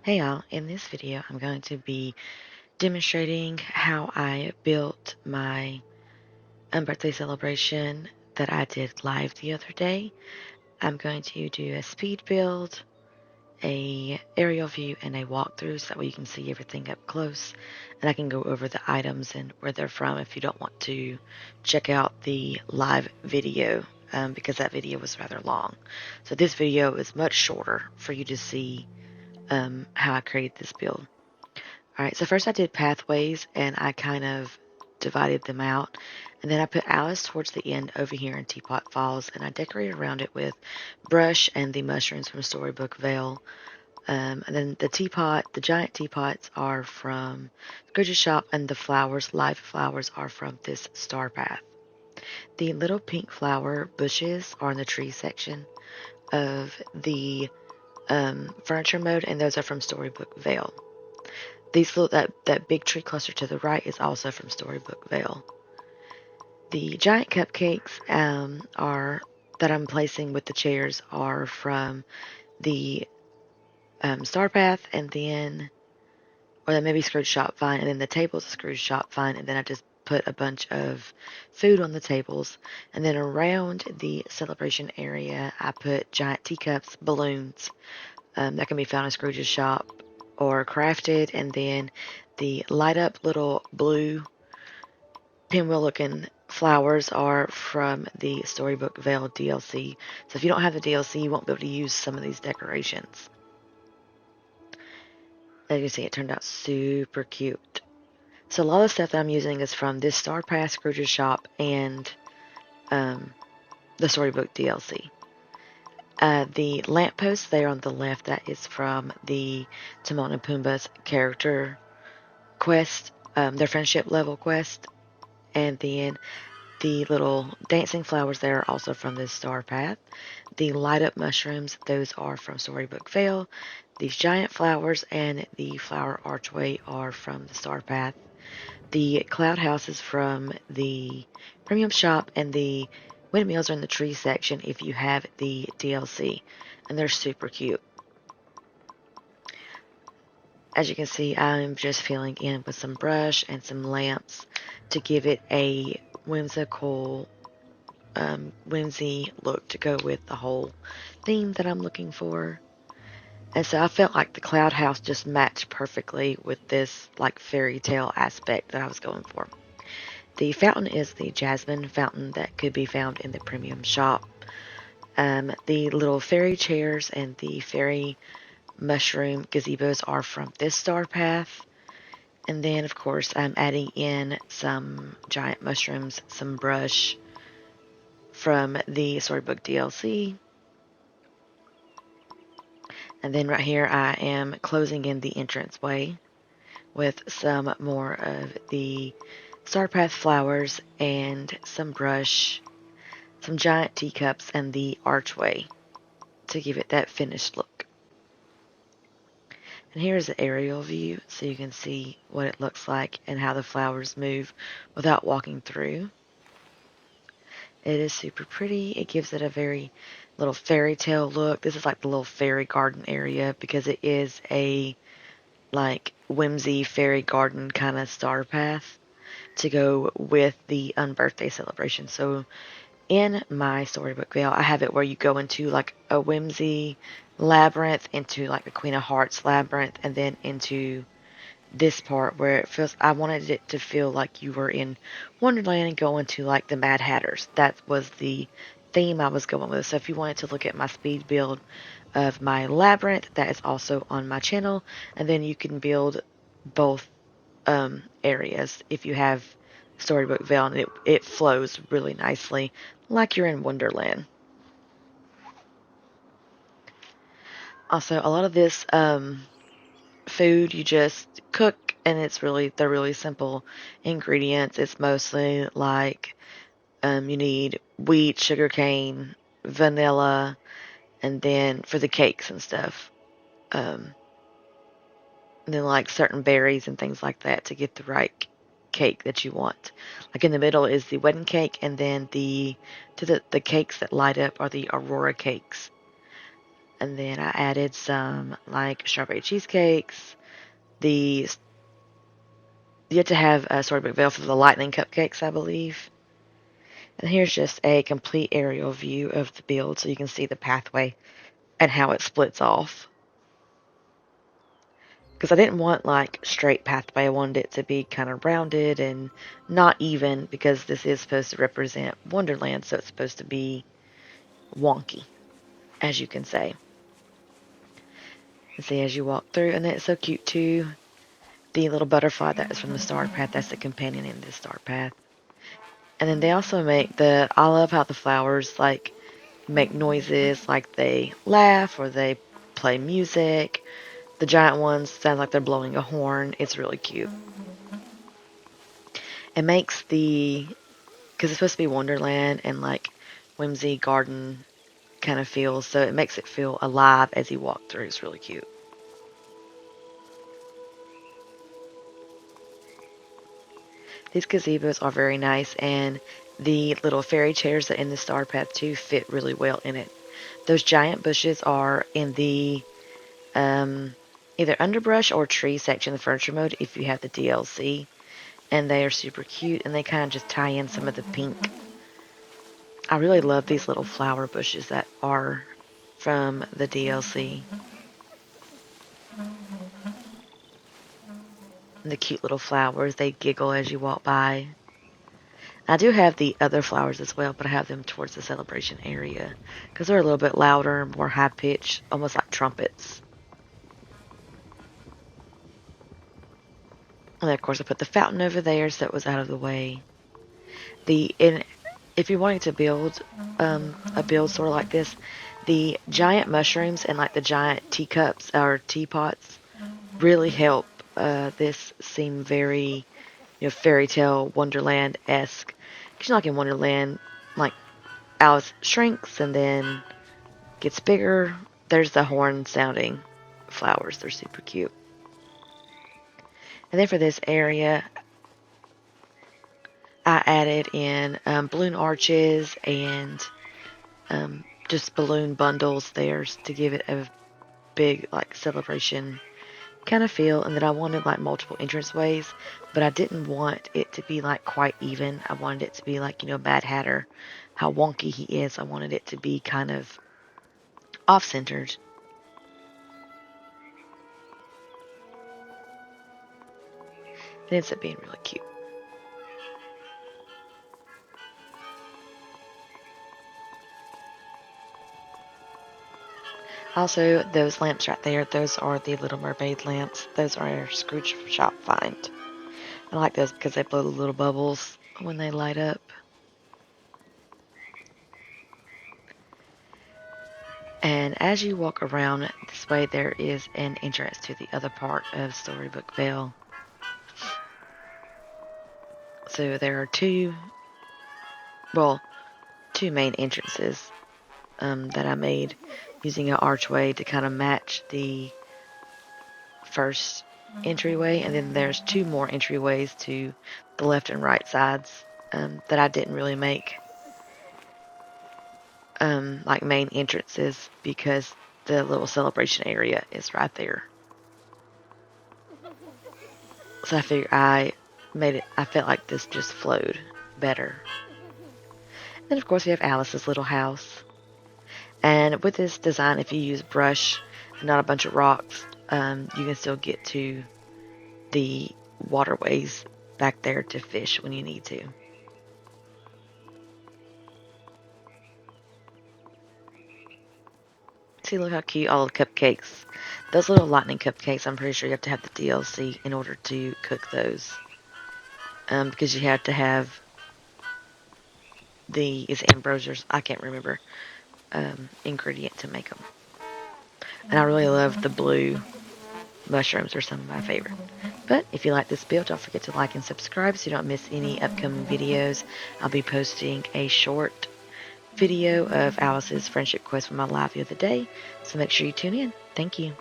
Hey y'all, in this video I'm going to be demonstrating how I built my birthday celebration that I did live the other day. I'm going to do a speed build, a aerial view, and a walkthrough so that way you can see everything up close, and I can go over the items and where they're from if you don't want to check out the live video, because that video was rather long. So this video is much shorter for you to see how I created this build. Alright, so first I did pathways and I kind of divided them out. And then I put Alice towards the end over here in Teapot Falls, and I decorated around it with brush and the mushrooms from Storybook Vale. And then the giant teapots are from Scrooge's shop, and the flowers, live flowers, are from this star path. The little pink flower bushes are in the tree section of the furniture mode, and those are from Storybook Vale. That big tree cluster to the right is also from Storybook Vale. The giant cupcakes are that I'm placing with the chairs are from the Star Path, and then, or that maybe Scrooge Shop Vine, and then the tables of Scrooge Shop Vine, and then I just put a bunch of food on the tables, and then around the celebration area I put giant teacups, balloons that can be found in Scrooge's shop or crafted, and then the light up little blue pinwheel looking flowers are from the Storybook Vale DLC. So if you don't have the DLC, you won't be able to use some of these decorations. As you can see, it turned out super cute. So a lot of the stuff that I'm using is from this Star Pass, Scrooge's shop, and the Storybook DLC. The lamppost there on the left, that is from the Timon and Pumbaa's character quest, their friendship level quest. And then the little dancing flowers there are also from this star path. The light up mushrooms, those are from Storybook Vale. These giant flowers and the flower archway are from the star path. The cloud house is from the premium shop, and the windmills are in the tree section if you have the DLC, and they're super cute. As you can see, I'm just filling in with some brush and some lamps to give it a whimsical, whimsy look to go with the whole theme that I'm looking for. And so I felt like the cloud house just matched perfectly with this like fairy tale aspect that I was going for. The fountain is the jasmine fountain that could be found in the premium shop. The little fairy chairs and the fairy mushroom gazebos are from this star path. And then, of course, I'm adding in some giant mushrooms, some brush from the Storybook DLC. And then right here, I am closing in the entranceway with some more of the Star Path flowers and some brush, some giant teacups, and the archway to give it that finished look. And here's the aerial view so you can see what it looks like and how the flowers move without walking through. It is super pretty. It gives it a very little fairy tale look. This is like the little fairy garden area because it is a like whimsy fairy garden kind of star path to go with the unbirthday celebration. So in my Storybook Vale, I have it where you go into like a whimsy labyrinth, into like the Queen of Hearts labyrinth, and then into this part where it feels, I wanted it to feel like you were in Wonderland and going to like the Mad Hatters. That was the theme I was going with. So if you wanted to look at my speed build of my labyrinth, that is also on my channel, and then you can build both areas if you have Storybook Vale, and it flows really nicely like you're in Wonderland. Also, a lot of this food you just cook, and they're really simple ingredients. It's mostly like you need wheat, sugar cane, vanilla, and then for the cakes and stuff, and then like certain berries and things like that to get the right cake that you want. Like in the middle is the wedding cake, and then the cakes that light up are the Aurora cakes. And then I added some like strawberry cheesecakes. You have to have a storybook veil for the lightning cupcakes, I believe. And here's just a complete aerial view of the build so you can see the pathway and how it splits off. Because I didn't want like straight pathway. I wanted it to be kind of rounded and not even, because this is supposed to represent Wonderland, so it's supposed to be wonky, as you can say. And see as you walk through, and it's so cute too. The little butterfly that is from the star path, that's the companion in this star path. And then they also I love how the flowers like make noises, like they laugh or they play music. The giant ones sound like they're blowing a horn. It's really cute. It makes because it's supposed to be Wonderland and like whimsy garden kind of feels, so it makes it feel alive as you walk through. It's really cute. These gazebos are very nice, and the little fairy chairs that in the star path too fit really well in it. Those giant bushes are in the either underbrush or tree section of the furniture mode if you have the DLC, and they are super cute, and they kind of just tie in some of the pink. I really love these little flower bushes that are from the DLC. And the cute little flowers, they giggle as you walk by. I do have the other flowers as well, but I have them towards the celebration area because they're a little bit louder, more high pitched, almost like trumpets. And then, of course, I put the fountain over there so it was out of the way. If you're wanting to build a build sort of like this, the giant mushrooms and like the giant teacups or teapots really help this seem very, fairy tale Wonderland-esque. Because like in Wonderland, like Alice shrinks and then gets bigger. There's the horn sounding flowers. They're super cute. And then for this area, I added in balloon arches and just balloon bundles there to give it a big like celebration kind of feel. And then I wanted like multiple entranceways, but I didn't want it to be like quite even. I wanted it to be like, Mad Hatter, how wonky he is. I wanted it to be kind of off-centered. It ends up being really cute. Also, those lamps right there, those are the Little Mermaid lamps. Those are a Scrooge shop find. I like those because they blow the little bubbles when they light up. And as you walk around this way, there is an entrance to the other part of Storybook Vale. So there are two main entrances that I made using an archway to kind of match the first entryway, and then there's two more entryways to the left and right sides that I didn't really make like main entrances because the little celebration area is right there. So I figured I felt like this just flowed better. Then of course we have Alice's little house. And with this design, if you use brush and not a bunch of rocks, you can still get to the waterways back there to fish when you need to. See, look how cute all the cupcakes. Those little lightning cupcakes, I'm pretty sure you have to have the DLC in order to cook those. Because you have to have is Ambrosia's, I can't remember, ingredient to make them. And I really love the blue mushrooms, are some of my favorite. But if you like this build, don't forget to like and subscribe so you don't miss any upcoming videos. I'll be posting a short video of Alice's friendship quest from my live the other day, so make sure you tune in. Thank you.